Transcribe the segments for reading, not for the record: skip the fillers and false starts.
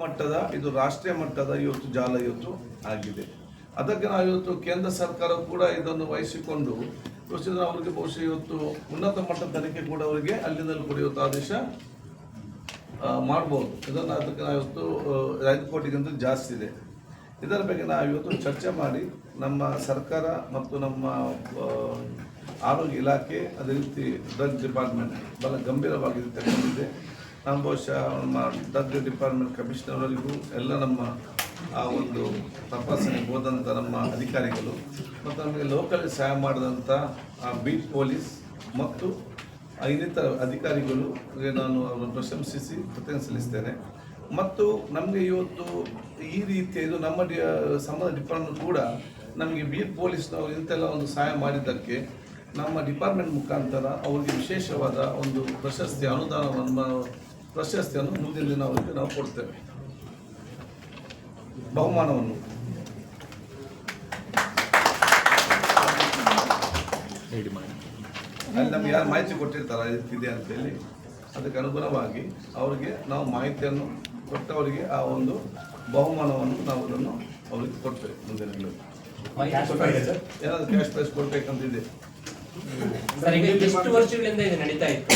ಮಟ್ಟದ ಇದು ರಾಷ್ಟ್ರೀಯ ಮಟ್ಟದ ಇವತ್ತು ಜಾಲ ಇವತ್ತು ಆಗಿದೆ. ಅದಕ್ಕೆ ನಾವು ಇವತ್ತು ಕೇಂದ್ರ ಸರ್ಕಾರ ಕೂಡ ಇದನ್ನು ವಹಿಸಿಕೊಂಡು ಅವರಿಗೆ ಬಹುಶಃ ಇವತ್ತು ಉನ್ನತ ಮಟ್ಟದ ತನಿಖೆ ಕೂಡ ಅವರಿಗೆ ಅಲ್ಲಿಂದಲೂ ಕೂಡ ಇವತ್ತು ಆದೇಶ ಮಾಡ್ಬೋದು. ಇದನ್ನು ಅದಕ್ಕೆ ನಾವು ಇವತ್ತು 5 ಕೋಟಿಗಿಂತ ಜಾಸ್ತಿ ಇದೆ. ಇದರ ಬಗ್ಗೆ ನಾವು ಇವತ್ತು ಚರ್ಚೆ ಮಾಡಿ ನಮ್ಮ ಸರ್ಕಾರ ಮತ್ತು ನಮ್ಮ ಆರೋಗ್ಯ ಇಲಾಖೆ ಅದೇ ರೀತಿ ಡ್ರಗ್ ಡಿಪಾರ್ಟ್ಮೆಂಟ್ ಬಹಳ ಗಂಭೀರವಾಗಿ ತಗೊಂಡಿದೆ. ನಮ್ಮ ಬಹುಶಃ ನಮ್ಮ ಡ್ರಗ್ ಡಿಪಾರ್ಟ್ಮೆಂಟ್ ಕಮಿಷನರ್ ಅವರಿಗೂ ಎಲ್ಲ ನಮ್ಮ ಆ ಒಂದು ತಪಾಸಣೆಗೆ ಹೋದಂಥ ನಮ್ಮ ಅಧಿಕಾರಿಗಳು ಮತ್ತು ನಮಗೆ ಲೋಕಲ್ ಸಹಾಯ ಮಾಡಿದಂಥ ಬೀಟ್ ಪೊಲೀಸ್ ಮತ್ತು ಇನ್ನಿತರ ಅಧಿಕಾರಿಗಳಿಗೆ ನಾನು ಅವರನ್ನು ಪ್ರಶಂಸಿಸಿ ಕೃತಜ್ಞತೆ ಸಲ್ಲಿಸ್ತೇನೆ. ಮತ್ತು ನಮಗೆ ಇವತ್ತು ಈ ರೀತಿಯ ಇದು ನಮ್ಮ ಸಂಬಂಧ ಡಿಪಾರ್ಟ್ಮೆಂಟ್ ಕೂಡ ನಮಗೆ ಬೀಟ್ ಪೊಲೀಸ್ನವರು ಇಂತೆಲ್ಲ ಒಂದು ಸಹಾಯ ಮಾಡಿದ್ದಕ್ಕೆ ನಮ್ಮ ಡಿಪಾರ್ಟ್ಮೆಂಟ್ ಮುಖಾಂತರ ಅವರಿಗೆ ವಿಶೇಷವಾದ ಒಂದು ಪ್ರಶಸ್ತಿಯನ್ನು ಮುಂದಿನ ದಿನ ಅವರಿಗೆ ನಾವು ಕೊಡ್ತೇವೆ, ಬಹುಮಾನವನ್ನು. ಅಲ್ಲಿ ನಮ್ಗೆ ಯಾರು ಮಾಹಿತಿ ಕೊಟ್ಟಿರ್ತಾರೆ ಇದೆ ಅಂತೇಳಿ ಅದಕ್ಕೆ ಅನುಗುಣವಾಗಿ ಅವರಿಗೆ ನಾವು ಮಾಹಿತಿಯನ್ನು ಕೊಟ್ಟವರಿಗೆ ಆ ಒಂದು ಬಹುಮಾನವನ್ನು ನಾವು ಅದನ್ನು ಅವರಿಗೆ ಕೊಡ್ತೇವೆ. ಮುಂದಿನ ಏನಾದರೂ ಕ್ಯಾಶ್ ಪ್ರೈಸ್ ಕೊಡ್ಬೇಕಂತಿದೆ. ಸರ್, ಈಗ ಎಷ್ಟು ವರ್ಷಗಳಿಂದ ಇದು ನಡೀತಾ ಇತ್ತು,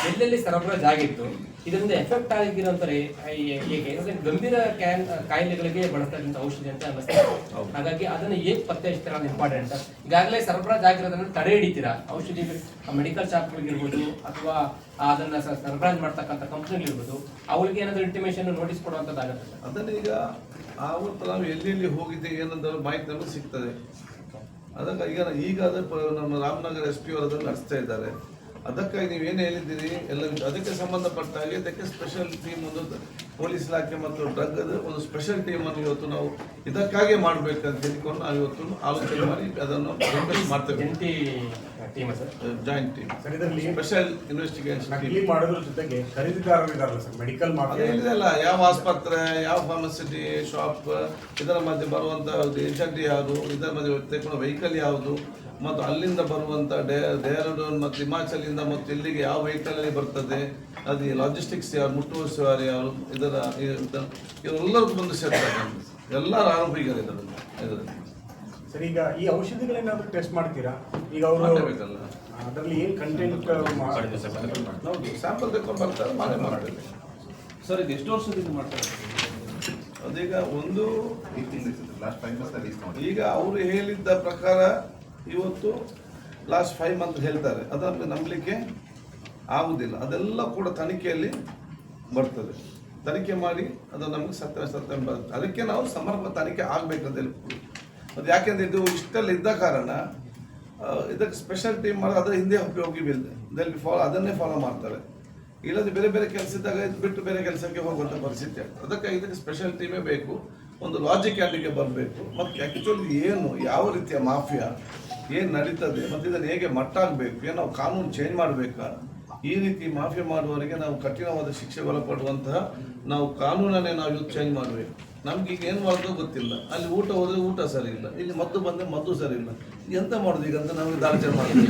ಎಲ್ಲೆಲ್ಲಿ ಸರಬರಾಜು ಆಗಿತ್ತು, ಇದರಿಂದ ಎಫೆಕ್ಟ್ ಆಗಿರೋಂತಾರೆ ಹೇಗೆ ಗಂಭೀರ ಕಾಯಿಲೆಗಳಿಗೆ ಬಳಸ್ತಕ್ಕಂಥ ಔಷಧಿ ಅಂತ ಅನ್ನಿಸ್ತಾರೆ. ಹಾಗಾಗಿ ಅದನ್ನು ಹೇಗೆ ಪತ್ತೆ ಹಚ್ತೀರಾ ಅನ್ನೋದು ಇಂಪಾರ್ಟೆಂಟ್. ಈಗಾಗಲೇ ಸರಬರಾಜು ಆಗಿರೋದನ್ನು ತಡೆ ಹಿಡಿತೀರಾ? ಔಷಧಿ ಮೆಡಿಕಲ್ ಶಾಪ್ಗಳಿಗಿರ್ಬೋದು ಅಥವಾ ಅದನ್ನ ಸರಬರಾಜು ಮಾಡ್ತಕ್ಕಂಥ ಕಂಪ್ನಿಗಳಿರ್ಬೋದು, ಅವಳಿಗೆ ಏನಾದರೂ ಇಂಟಿಮೇಷನ್ ನೋಟಿಸ್ ಕೊಡುವಂಥದ್ದಾಗುತ್ತೆ. ಅದನ್ನ ಈಗ ಆವತ್ತು ನಾವು ಎಲ್ಲಿ ಹೋಗಿದೆ ಏನಂತ ಮಾಹಿತಿ ನಮಗೆ ಸಿಗ್ತದೆ. ಅದಕ್ಕೆ ಈಗ ನಮ್ಮ ರಾಮನಗರ SP ಅವರು ಅದನ್ನು ನಡೆಸ್ತಾ ಇದ್ದಾರೆ. ಅದಕ್ಕಾಗಿ ನೀವೇನು ಹೇಳಿದ್ದೀರಿ ಎಲ್ಲ ಅದಕ್ಕೆ ಸಂಬಂಧಪಟ್ಟ ಹಾಗೆ ಇದಕ್ಕೆ ಸ್ಪೆಷಲ್ ಟೀಮ್ ಒಂದು ಪೊಲೀಸ್ ಇಲಾಖೆ ಮತ್ತು ಡ್ರಗ್ ಒಂದು ಸ್ಪೆಷಲ್ ಟೀಮನ್ನು ಇವತ್ತು ನಾವು ಇದಕ್ಕಾಗಿ ಮಾಡಬೇಕಂತ ಹೇಳಿಕೊಂಡು ನಾವು ಇವತ್ತು ಆಲೋಚನೆ ಮಾಡಿ ಅದನ್ನು ಮಾಡ್ತೇವೆ. Joint team special investigation team ಮಾಡೋದ್ರ ಜೊತೆಗೆ ಖರೀದಿದಾರರಿದ್ದಾರಲ್ಲ ಸರ್, ಮೆಡಿಕಲ್ ಇದೆಲ್ಲ ಯಾವ ಆಸ್ಪತ್ರೆ, ಯಾವ ಫಾರ್ಮಸಿಟಿ ಶಾಪ್, ಇದರ ಮಧ್ಯೆ ಬರುವಂಥ ಏಜೆಂಟ್ ಯಾವುದು, ಇದರ ಮಧ್ಯೆ ತೆಗೆದುಕೊಳ್ಳೋ ವೆಹಿಕಲ್ ಯಾವುದು, ಮತ್ತು ಅಲ್ಲಿಂದ ಬರುವಂಥ ಡೆಹ್ರಾಡೂನ್ ಮತ್ತು ಹಿಮಾಚಲಿಂದ ಮತ್ತು ಇಲ್ಲಿಗೆ ಯಾವ ವೆಹಿಕಲಲ್ಲಿ ಬರ್ತದೆ, ಅದು ಲಾಜಿಸ್ಟಿಕ್ಸ್ ಯಾರು, ಮುಟ್ಟುವಸುವರು ಯಾರು, ಇವರೆಲ್ಲರಿಗೂ ಬಂದು ಸೇರ್ತಾರೆ. ಎಲ್ಲರ ಆರೋಪಿಗಳು ಇದರಲ್ಲಿ. ಸರ್, ಈಗ ಈ ಔಷಧಿಗಳೇನಾದರೂ ಟೆಸ್ಟ್ ಮಾಡ್ತೀರಾ? ಈಗ ಅವರು ಮಾಡಬೇಕಲ್ಲ, ಅದರಲ್ಲಿ ಏನು ಕಂಟೆಂಟ್ ಹೌದು ಸ್ಯಾಂಪಲ್ ತಗೊಂಡು ಬರ್ತಾರೆ, ಮಾಡ್ತೇವೆ. ಸರ್, ಇದು ಎಷ್ಟು ವರ್ಷದಿಂದ ಮಾಡ್ತಾರೆ? ಅದೀಗ ಒಂದು ಈಗ ಅವರು ಹೇಳಿದ್ದ ಪ್ರಕಾರ ಇವತ್ತು ಲಾಸ್ಟ್ 5 ಮಂತ್ ಹೇಳ್ತಾರೆ. ಅದನ್ನು ನಂಬಲಿಕ್ಕೆ ಆಗುವುದಿಲ್ಲ. ಅದೆಲ್ಲ ಕೂಡ ತನಿಖೆಯಲ್ಲಿ ಬರ್ತದೆ. ತನಿಖೆ ಮಾಡಿ ಅದು ನಮಗೆ ಸತ್ಯ ಬರುತ್ತೆ. ಅದಕ್ಕೆ ನಾವು ಸಮರ್ಪಕ ತನಿಖೆ ಆಗಬೇಕಂತ ಹೇಳ್ಬೋದು. ಅದು ಯಾಕೆಂದರೆ ಇದು ಇಷ್ಟೆಲ್ಲ ಇದ್ದ ಕಾರಣ ಇದಕ್ಕೆ ಸ್ಪೆಷಲ್ ಟೀಮ್ ಮಾಡಿ ಅದರ ಹಿಂದೆ ಹೋಗಿ ಅದನ್ನೇ ಫಾಲೋ ಮಾಡ್ತಾರೆ. ಇಲ್ಲದೆ ಬೇರೆ ಬೇರೆ ಕೆಲಸ ಇದ್ದಾಗ ಇದು ಬಿಟ್ಟು ಬೇರೆ ಕೆಲಸಕ್ಕೆ ಹೋಗುವಂಥ ಪರಿಸ್ಥಿತಿ ಆಗ್ತದೆ. ಅದಕ್ಕಾಗಿ ಇದಕ್ಕೆ ಸ್ಪೆಷಲ್ ಟೀಮೇ ಬೇಕು, ಒಂದು ಲಾಜಿಕ್ ಅಲ್ಲಿಗೆ ಬರಬೇಕು. ಮತ್ತು ಆ್ಯಕ್ಚುಲಿ ಏನು ಯಾವ ರೀತಿಯ ಮಾಫಿಯಾ ಏನು ನಡೀತದೆ ಮತ್ತು ಇದನ್ನು ಹೇಗೆ ಮಟ್ಟ ಆಗಬೇಕು, ಏನು ನಾವು ಕಾನೂನು ಚೇಂಜ್ ಮಾಡಬೇಕಾ, ಈ ರೀತಿ ಮಾಫಿಯಾ ಮಾಡುವವರಿಗೆ ನಾವು ಕಠಿಣವಾದ ಶಿಕ್ಷೆ ಒಳಪಡುವಂತಹ ನಾವು ಕಾನೂನನ್ನೇ ನಾವು ಇವತ್ತು ಚೇಂಜ್ ಮಾಡಬೇಕು. ನಮ್ಗೆ ಈಗ ಏನು ಮಾಡೋದು ಗೊತ್ತಿಲ್ಲ. ಅಲ್ಲಿ ಊಟ ಹೋದರೆ ಊಟ ಸರಿ ಇಲ್ಲ, ಇಲ್ಲಿ ಮದ್ದು ಬಂದರೆ ಮದ್ದು ಸರಿ ಇಲ್ಲ, ಎಂತ ಮಾಡೋದು ಈಗ ಅಂತ ನಮಗೆ ದಾರ್ಚನೆ ಮಾಡೋದು.